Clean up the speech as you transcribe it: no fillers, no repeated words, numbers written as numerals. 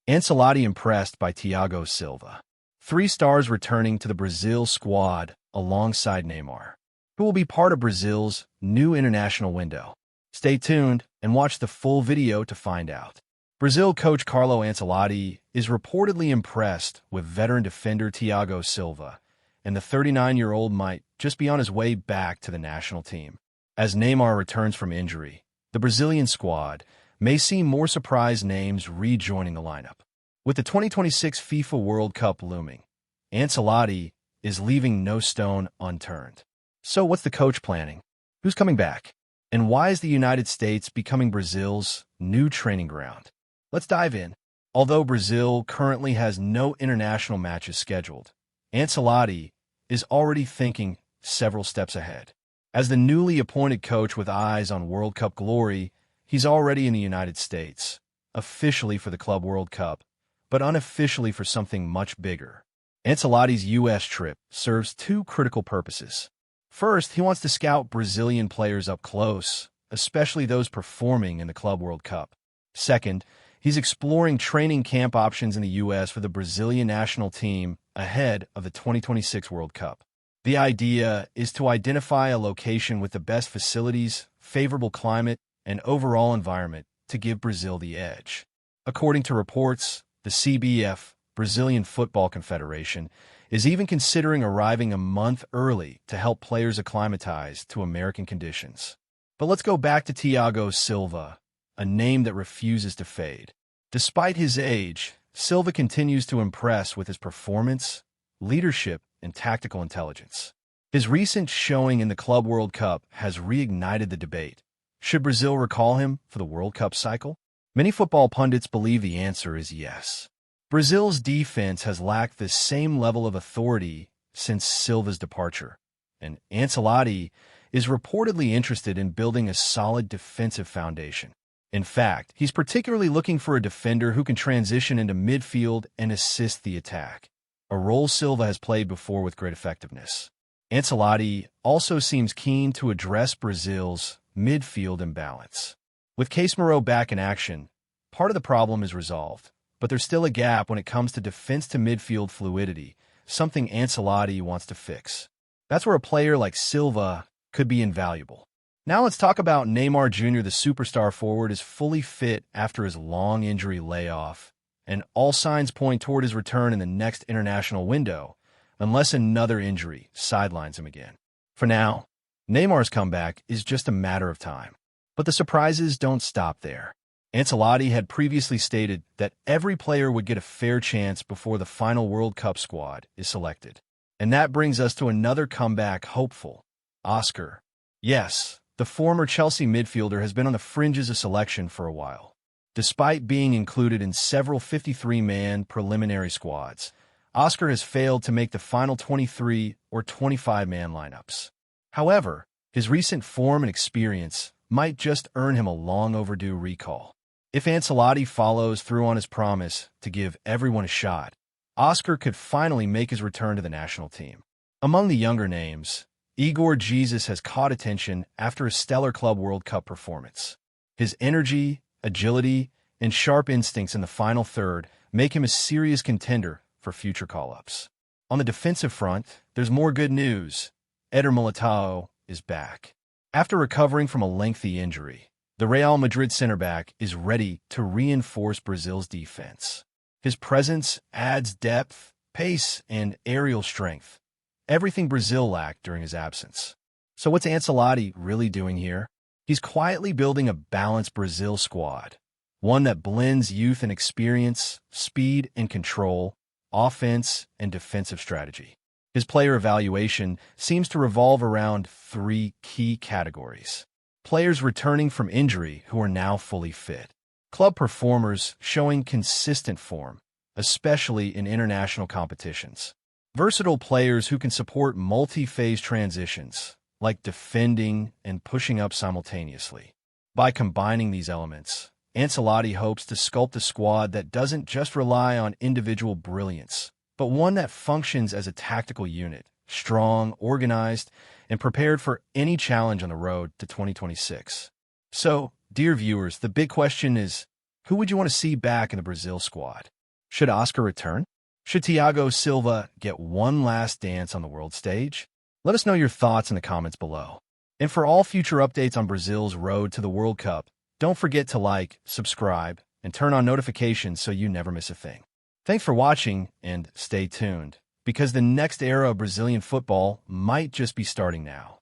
Ancelotti impressed by Thiago Silva. 3 stars returning to the Brazil squad alongside Neymar, who will be part of Brazil's new international window. Stay tuned and watch the full video to find out. Brazil coach Carlo Ancelotti is reportedly impressed with veteran defender Thiago Silva, and the 39-year-old might just be on his way back to the national team. As Neymar returns from injury, the Brazilian squad may see more surprise names rejoining the lineup. With the 2026 FIFA World Cup looming, Ancelotti is leaving no stone unturned. So what's the coach planning? Who's coming back? And why is the United States becoming Brazil's new training ground? Let's dive in. Although Brazil currently has no international matches scheduled, Ancelotti is already thinking several steps ahead. As the newly appointed coach with eyes on World Cup glory, he's already in the United States, officially for the Club World Cup, but unofficially for something much bigger. Ancelotti's U.S. trip serves 2 critical purposes. First, he wants to scout Brazilian players up close, especially those performing in the Club World Cup. Second, he's exploring training camp options in the U.S. for the Brazilian national team ahead of the 2026 World Cup. The idea is to identify a location with the best facilities, favorable climate, and overall environment to give Brazil the edge. According to reports, the CBF, Brazilian Football Confederation, is even considering arriving a month early to help players acclimatize to American conditions. But let's go back to Thiago Silva, a name that refuses to fade. Despite his age, Silva continues to impress with his performance, leadership, and tactical intelligence. His recent showing in the Club World Cup has reignited the debate. Should Brazil recall him for the World Cup cycle? Many football pundits believe the answer is yes. Brazil's defense has lacked the same level of authority since Silva's departure, and Ancelotti is reportedly interested in building a solid defensive foundation. In fact, he's particularly looking for a defender who can transition into midfield and assist the attack, a role Silva has played before with great effectiveness. Ancelotti also seems keen to address Brazil's midfield imbalance. With Casemiro back in action, part of the problem is resolved, but there's still a gap when it comes to defense-to-midfield fluidity, something Ancelotti wants to fix. That's where a player like Silva could be invaluable. Now let's talk about Neymar Jr. The superstar forward is fully fit after his long injury layoff, and all signs point toward his return in the next international window, unless another injury sidelines him again. For now, Neymar's comeback is just a matter of time. But the surprises don't stop there. Ancelotti had previously stated that every player would get a fair chance before the final World Cup squad is selected. And that brings us to another comeback hopeful, Oscar. Yes, the former Chelsea midfielder has been on the fringes of selection for a while. Despite being included in several 53-man preliminary squads, Oscar has failed to make the final 23 or 25-man lineups. However, his recent form and experience might just earn him a long-overdue recall. If Ancelotti follows through on his promise to give everyone a shot, Oscar could finally make his return to the national team. Among the younger names, Igor Jesus has caught attention after a stellar Club World Cup performance. His energy, agility, and sharp instincts in the final third make him a serious contender for future call-ups. On the defensive front, there's more good news. Éder Militão is back. After recovering from a lengthy injury, the Real Madrid center-back is ready to reinforce Brazil's defense. His presence adds depth, pace, and aerial strength, everything Brazil lacked during his absence. So what's Ancelotti really doing here? He's quietly building a balanced Brazil squad, one that blends youth and experience, speed and control, offense and defensive strategy. His player evaluation seems to revolve around 3 key categories. Players returning from injury who are now fully fit. Club performers showing consistent form, especially in international competitions. Versatile players who can support multi-phase transitions, like defending and pushing up simultaneously. By combining these elements, Ancelotti hopes to sculpt a squad that doesn't just rely on individual brilliance, but one that functions as a tactical unit, strong, organized, and prepared for any challenge on the road to 2026. So, dear viewers, the big question is, Who would you want to see back in the Brazil squad? Should Oscar return? Should Thiago Silva get one last dance on the world stage? Let us know your thoughts in the comments below. And for all future updates on Brazil's road to the World Cup, don't forget to like, subscribe, and turn on notifications so you never miss a thing. Thanks for watching, and stay tuned, because the next era of Brazilian football might just be starting now.